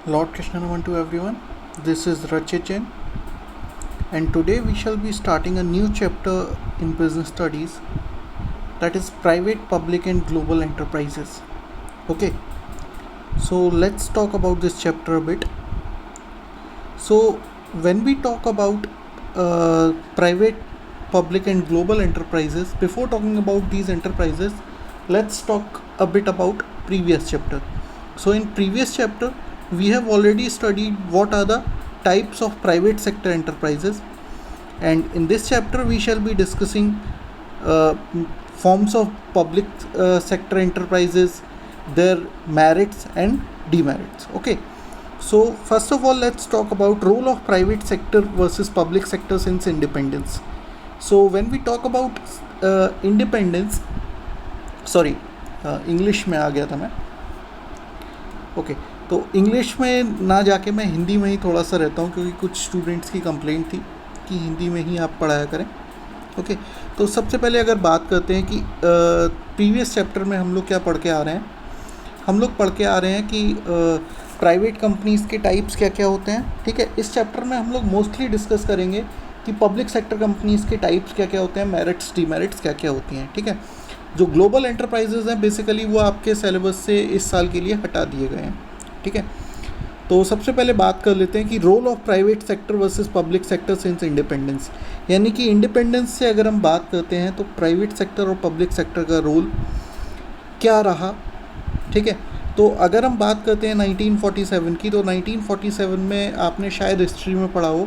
Lord Krishnanavan to everyone. This is Rachichen, and today we shall be starting a new chapter in business studies, that is private, public, and global enterprises. Okay, so let's talk about this chapter a bit. So, when we talk about private, public, and global enterprises, before talking about these enterprises, let's talk a bit about previous chapter. So, in previous chapter, we have already studied what are the types of private sector enterprises, and in this chapter we shall be discussing uh, forms of public sector enterprises, their merits and demerits. Okay, so first of all, let's talk about role of private sector versus public sector since independence. So when we talk about independence, sorry English में आ गया था मैं. Okay, तो English में ना जाके मैं हिंदी में ही थोड़ा सा रहता हूँ, क्योंकि कुछ स्टूडेंट्स की कंप्लेंट थी कि हिंदी में ही आप पढ़ाया करें. ओके, तो सबसे पहले अगर बात करते हैं कि प्रीवियस चैप्टर में हम लोग क्या पढ़ के आ रहे हैं. हम लोग पढ़ के आ रहे हैं कि प्राइवेट कंपनीज़ के टाइप्स क्या क्या होते हैं. ठीक है, इस चैप्टर में हम लोग मोस्टली डिस्कस करेंगे कि पब्लिक सेक्टर कंपनीज़ के टाइप्स क्या क्या होते हैं, मेरिट्स डीमेरिट्स क्या क्या होती हैं. ठीक है, जो ग्लोबल एंटरप्राइजेज़ हैं बेसिकली वो आपके सिलेबस से इस साल के लिए हटा दिए गए हैं. ठीक है, तो सबसे पहले बात कर लेते हैं कि role of private sector versus public sector since independence. यानी कि इंडिपेंडेंस से अगर हम बात करते हैं तो प्राइवेट सेक्टर और पब्लिक सेक्टर का रोल क्या रहा. ठीक है, तो अगर हम बात करते हैं 1947 की, तो 1947 में आपने शायद हिस्ट्री में पढ़ा हो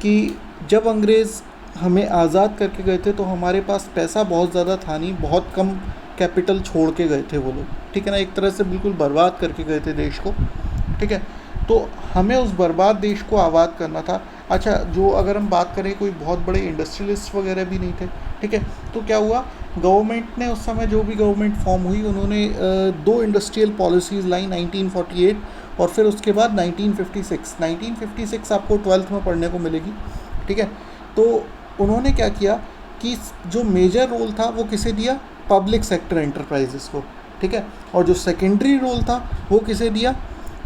कि जब अंग्रेज़ हमें आज़ाद करके गए थे तो हमारे पास पैसा बहुत ज़्यादा था नहीं, बहुत कम कैपिटल छोड़ के गए थे वो लोग. ठीक है ना, एक तरह से बिल्कुल बर्बाद करके गए थे देश को. ठीक है, तो हमें उस बर्बाद देश को आबाद करना था. अच्छा, जो अगर हम बात करें, कोई बहुत बड़े इंडस्ट्रियलिस्ट वगैरह भी नहीं थे. ठीक है, तो क्या हुआ, गवर्नमेंट ने उस समय जो भी गवर्नमेंट फॉर्म हुई उन्होंने दो इंडस्ट्रियल पॉलिसीज़ लाई 1948 और फिर उसके बाद 1956 आपको 12th में पढ़ने को मिलेगी. ठीक है, तो उन्होंने क्या किया कि जो मेजर रोल था वो किसे दिया, पब्लिक सेक्टर एंटरप्राइजेस को. ठीक है, और जो सेकेंडरी रोल था वो किसे दिया,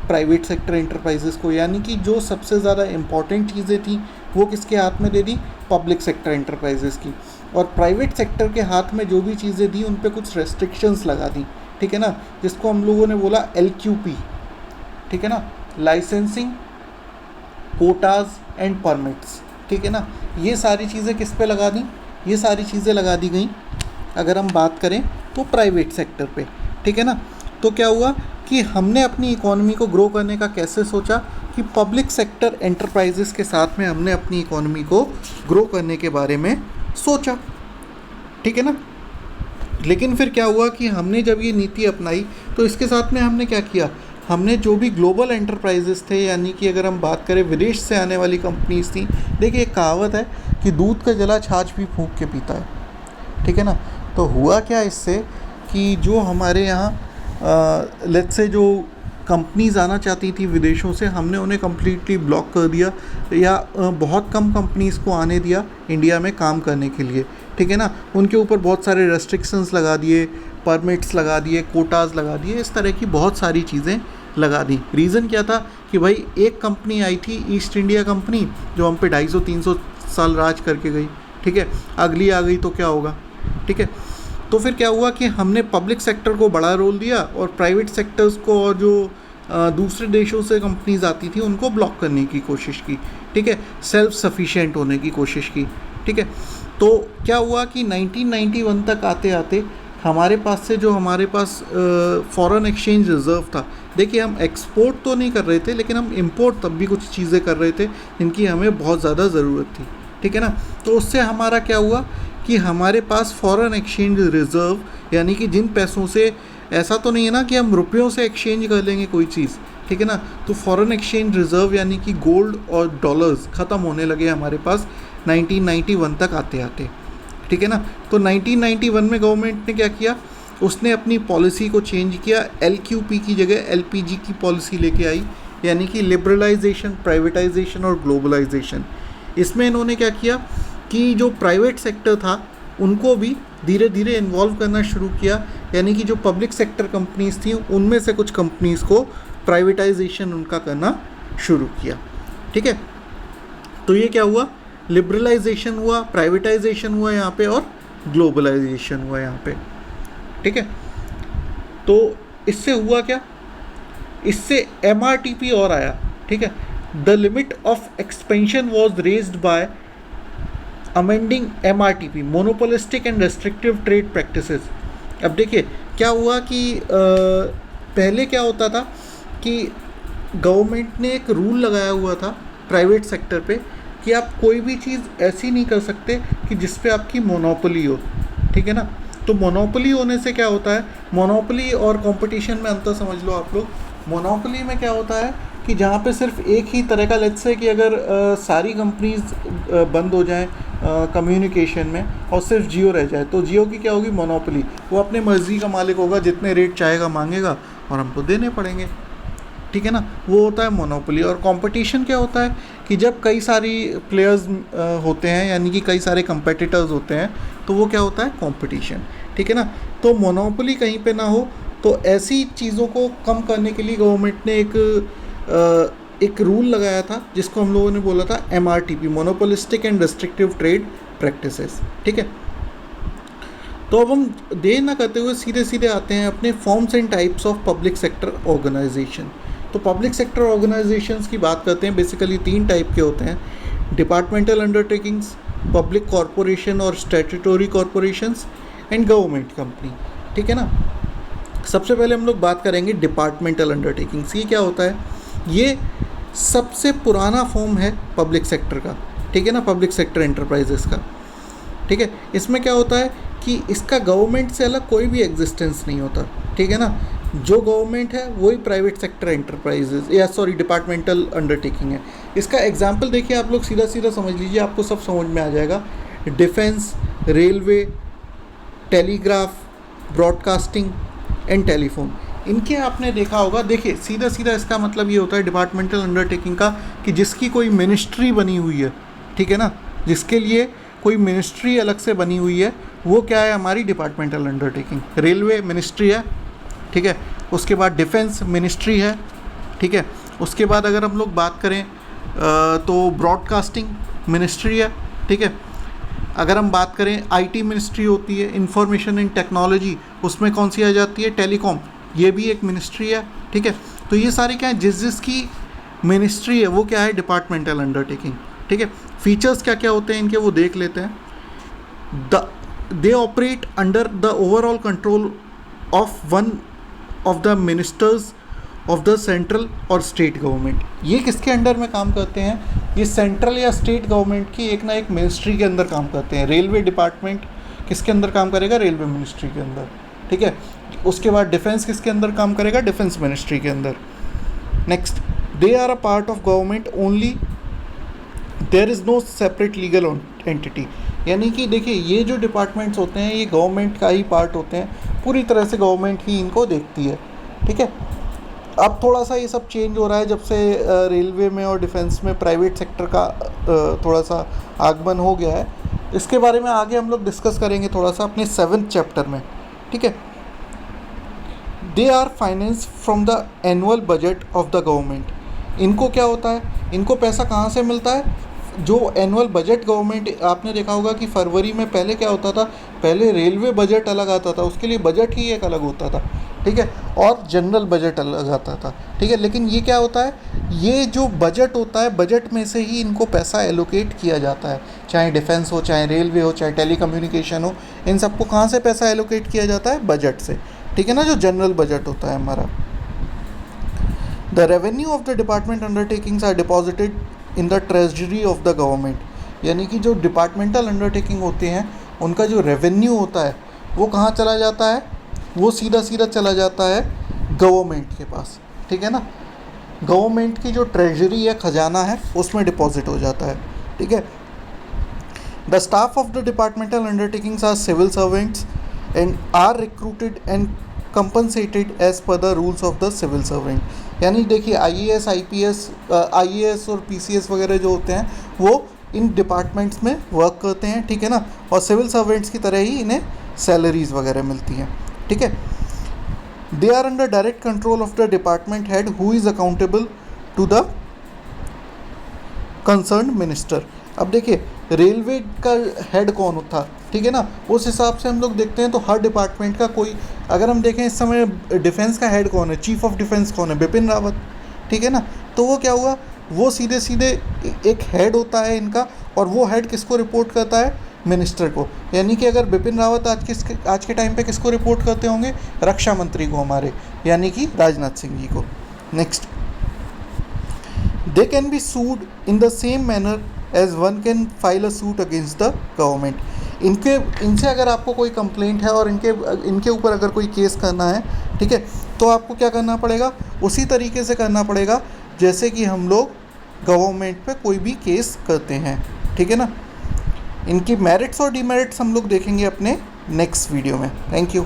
प्राइवेट सेक्टर एंटरप्राइजेस को. यानी कि जो सबसे ज़्यादा इम्पॉर्टेंट चीज़ें थी वो किसके हाथ में दे दी, पब्लिक सेक्टर एंटरप्राइजेस की. और प्राइवेट सेक्टर के हाथ में जो भी चीज़ें दी उन पर कुछ रेस्ट्रिक्शंस लगा दी. ठीक है ना, जिसको हम लोगों ने बोला LQP. ठीक है ना, लाइसेंसिंग, कोटाज एंड परमिट्स. ठीक है ना, ये सारी चीज़ें किस पे लगा दी, ये सारी चीज़ें लगा दी गई अगर हम बात करें तो प्राइवेट सेक्टर पे. ठीक है ना, तो क्या हुआ कि हमने अपनी इकोनॉमी को ग्रो करने का कैसे सोचा कि पब्लिक सेक्टर एंटरप्राइजेस के साथ में हमने अपनी इकोनॉमी को ग्रो करने के बारे में सोचा. ठीक है ना, लेकिन फिर क्या हुआ कि हमने जब ये नीति अपनाई तो इसके साथ में हमने क्या किया, हमने जो भी ग्लोबल एंटरप्राइजेस थे, यानी कि अगर हम बात करें विदेश से आने वाली कंपनीज थी. देखिए, एक कहावत है कि दूध का जला छाछ भी फूंक के पीता है. ठीक है ना, तो हुआ क्या इससे कि जो हमारे यहाँ लेट्स से जो कंपनीज आना चाहती थी विदेशों से, हमने उन्हें कम्प्लीटली ब्लॉक कर दिया या बहुत कम कंपनीज़ को आने दिया इंडिया में काम करने के लिए. ठीक है ना, उनके ऊपर बहुत सारे रेस्ट्रिक्शंस लगा दिए, परमिट्स लगा दिए, कोटाज लगा दिए, इस तरह की बहुत सारी चीज़ें लगा दी. रीज़न क्या था कि भाई एक कंपनी आई थी ईस्ट इंडिया कंपनी जो हम पे 250-300 साल राज करके गई. ठीक है, अगली आ गई तो क्या होगा. ठीक है, तो फिर क्या हुआ कि हमने पब्लिक सेक्टर को बड़ा रोल दिया और प्राइवेट सेक्टर्स को और जो दूसरे देशों से कंपनीज आती थी उनको ब्लॉक करने की कोशिश की. ठीक है, सेल्फ सफिशिएंट होने की कोशिश की. ठीक है, तो क्या हुआ कि 1991 तक आते आते हमारे पास फॉरेन एक्सचेंज रिज़र्व था. देखिए, हम एक्सपोर्ट तो नहीं कर रहे थे लेकिन हम इंपोर्ट तब भी कुछ चीज़ें कर रहे थे जिनकी हमें बहुत ज़्यादा ज़रूरत थी. ठीक है ना, तो उससे हमारा क्या हुआ कि हमारे पास फॉरेन एक्सचेंज रिज़र्व, यानी कि जिन पैसों से, ऐसा तो नहीं है ना कि हम रुपयों से एक्सचेंज कर लेंगे कोई चीज़. ठीक है ना, तो फॉरेन एक्सचेंज रिज़र्व यानी कि गोल्ड और डॉलर्स ख़त्म होने लगे हमारे पास 1991 तक आते आते. ठीक है ना, तो 1991 में गवर्नमेंट ने क्या किया, उसने अपनी पॉलिसी को चेंज किया. LQP की जगह LPG की पॉलिसी लेके आई, यानी कि लिबरलाइजेशन, प्राइवेटाइजेशन और ग्लोबलाइजेशन. इसमें इन्होंने क्या किया कि जो प्राइवेट सेक्टर था उनको भी धीरे धीरे इन्वॉल्व करना शुरू किया. यानी कि जो पब्लिक सेक्टर कंपनीज़ थी उनमें से कुछ कंपनीज़ को प्राइवेटाइजेशन उनका करना शुरू किया। ठीक है, तो ये क्या हुआ, लिबरलाइजेशन हुआ, प्राइवेटाइजेशन हुआ यहाँ पे, और ग्लोबलाइजेशन हुआ यहाँ पे। ठीक है, तो इससे हुआ क्या, इससे MRTP और आया। ठीक है, the limit of expansion was raised bye amending MRTP, monopolistic and restrictive trade practices. अब देखिए क्या हुआ कि पहले क्या होता था कि गवर्नमेंट ने एक रूल लगाया हुआ था प्राइवेट सेक्टर पे कि आप कोई भी चीज़ ऐसी नहीं कर सकते कि जिस पे आपकी मोनोपोली हो। ठीक है ना, तो मोनोपोली होने से क्या होता है, मोनोपोली और कंपटीशन में अंतर समझ लो आप लोग। मोनोपोली में क्या होता है कि जहाँ पे सिर्फ एक ही तरह का, लेट्स से कि अगर सारी कंपनीज बंद हो जाएं कम्युनिकेशन में और सिर्फ जियो रह जाए, तो जियो की क्या होगी, मोनोपोली। वो अपने मर्जी का मालिक होगा, जितने रेट चाहेगा मांगेगा और हमको देने पड़ेंगे। ठीक है ना, वो होता है मोनोपोली। और कंपटीशन क्या होता है कि जब कई सारी प्लेयर्स होते हैं, यानी कि कई सारे कंपेटिटर्स होते हैं, तो वो क्या होता है, कंपटीशन। ठीक है ना, तो मोनोपोली कहीं पे ना हो, तो ऐसी चीज़ों को कम करने के लिए गवर्नमेंट ने एक रूल लगाया था जिसको हम लोगों ने बोला था MRTP, monopolistic and restrictive trade practices. ठीक है, तो अब हम देर ना करते हुए सीधे सीधे आते हैं अपने forms and types of public sector organisation. तो पब्लिक सेक्टर ऑर्गेनाइजेशंस की बात करते हैं, बेसिकली 3 टाइप के होते हैं, डिपार्टमेंटल अंडरटेकिंग्स, पब्लिक कॉरपोरेशन और statutory corporations, and government company. ठीक है ना, सबसे पहले हम लोग बात करेंगे डिपार्टमेंटल अंडरटेकिंग्स। ये क्या होता है, ये सबसे पुराना फॉर्म है पब्लिक सेक्टर का। ठीक है ना, पब्लिक सेक्टर एंटरप्राइजेस का। ठीक है, इसमें क्या होता है कि इसका गवर्नमेंट से अलग कोई भी एग्जिस्टेंस नहीं होता। ठीक है ना, जो गवर्नमेंट है वही प्राइवेट सेक्टर एंटरप्राइजेस या डिपार्टमेंटल अंडरटेकिंग है। इसका एग्जांपल देखिए आप लोग, सीधा सीधा समझ लीजिए, आपको सब समझ में आ जाएगा। Defence, railway, telegraph, broadcasting and telephone, इनके आपने देखा होगा। देखिए सीधा सीधा इसका मतलब ये होता है डिपार्टमेंटल अंडरटेकिंग का कि जिसकी कोई मिनिस्ट्री बनी हुई है। ठीक है ना, जिसके लिए कोई मिनिस्ट्री अलग से बनी हुई है, वो क्या है, हमारी डिपार्टमेंटल अंडरटेकिंग। रेलवे मिनिस्ट्री है। ठीक है, उसके बाद डिफेंस मिनिस्ट्री है। ठीक है, उसके बाद अगर हम लोग बात करें तो ब्रॉडकास्टिंग मिनिस्ट्री है। ठीक है, अगर हम बात करें IT मिनिस्ट्री होती है, इंफॉर्मेशन एंड टेक्नोलॉजी, उसमें कौन सी आ जाती है, टेलीकॉम, ये भी एक मिनिस्ट्री है। ठीक है, तो ये सारे क्या है, जिसकी मिनिस्ट्री है वो क्या है, डिपार्टमेंटल अंडरटेकिंग। ठीक है, फीचर्स क्या क्या होते हैं इनके वो देख लेते हैं। They operate under the overall control of one of the ministers of the central और स्टेट गवर्नमेंट। ये किसके अंडर में काम करते हैं, ये सेंट्रल या स्टेट गवर्नमेंट की एक ना एक मिनिस्ट्री के अंदर काम करते हैं। रेलवे डिपार्टमेंट किसके अंदर काम करेगा, रेलवे मिनिस्ट्री के अंदर। ठीक है, उसके बाद डिफेंस किसके अंदर काम करेगा, डिफेंस मिनिस्ट्री के अंदर। Next, they are a part of government only, there is no separate legal entity. यानी कि देखिए ये जो डिपार्टमेंट्स होते हैं ये गवर्नमेंट का ही पार्ट होते हैं, पूरी तरह से गवर्नमेंट ही इनको देखती है। ठीक है, अब थोड़ा सा ये सब चेंज हो रहा है जब से रेलवे में और डिफेंस में प्राइवेट सेक्टर का थोड़ा सा आगमन हो गया है। इसके बारे में आगे हम लोग डिस्कस करेंगे थोड़ा सा अपने 7th चैप्टर में। ठीक है, they are finance from the annual budget of the government. इनको क्या होता है, इनको पैसा कहाँ से मिलता है, जो एनुअल बजट गवर्नमेंट, आपने देखा होगा कि फरवरी में पहले क्या होता था, पहले रेलवे बजट अलग आता था, उसके लिए बजट ही एक अलग होता था। ठीक है, और जनरल बजट अलग आता था। ठीक है, लेकिन ये क्या होता है, ये जो बजट होता है, बजट में से ही इनको पैसा एलोकेट किया जाता है, चाहे डिफेंस हो, चाहे रेलवे हो, चाहे टेलीकम्युनिकेशन हो, इन सबको कहाँ से पैसा एलोकेट किया जाता है, बजट से। ठीक है ना, जो जनरल बजट होता है हमारा। The revenue of the department undertakings are deposited in the treasury of the government. यानी कि जो डिपार्टमेंटल अंडरटेकिंग होते हैं उनका जो रेवेन्यू होता है वो कहाँ चला जाता है, वो सीधा सीधा चला जाता है गवर्नमेंट के पास। ठीक है ना, गवर्नमेंट की जो ट्रेजरी है, खजाना है, उसमें डिपॉजिट हो जाता है। ठीक है, the staff of the departmental undertakings are civil servants and are recruited and compensated as per the rules of the civil servant. यानी देखिए IAS, IPS, IAS और PCS वगैरह जो होते हैं वो इन डिपार्टमेंट्स में वर्क करते हैं। ठीक है ना, और सिविल सर्वेंट्स की तरह ही इन्हें सैलरीज वगैरह मिलती हैं। ठीक है, they are under direct control of the department head who is accountable to the concern minister. अब देखिए रेलवे का हेड कौन था, ठीक है ना, उस हिसाब से हम लोग देखते हैं तो हर डिपार्टमेंट का कोई, अगर हम देखें इस समय डिफेंस का हेड कौन है, चीफ ऑफ डिफेंस कौन है, बिपिन रावत, ठीक है ना। तो वो क्या हुआ, वो सीधे सीधे एक हेड होता है इनका, और वो हेड किसको रिपोर्ट करता है, मिनिस्टर को। यानी कि अगर बिपिन रावत आज के टाइम पे किसको रिपोर्ट करते होंगे, रक्षा मंत्री को हमारे, यानी कि राजनाथ सिंह जी को। Next, they can be sued in the same manner as one can file a suit against the government. इनसे अगर आपको कोई कंप्लेंट है और इनके ऊपर अगर कोई केस करना है, ठीक है, तो आपको क्या करना पड़ेगा, उसी तरीके से करना पड़ेगा जैसे कि हम लोग गवर्नमेंट पे कोई भी केस करते हैं, ठीक है ना। इनकी मेरिट्स और डिमेरिट्स हम लोग देखेंगे अपने नेक्स्ट वीडियो में। Thank you.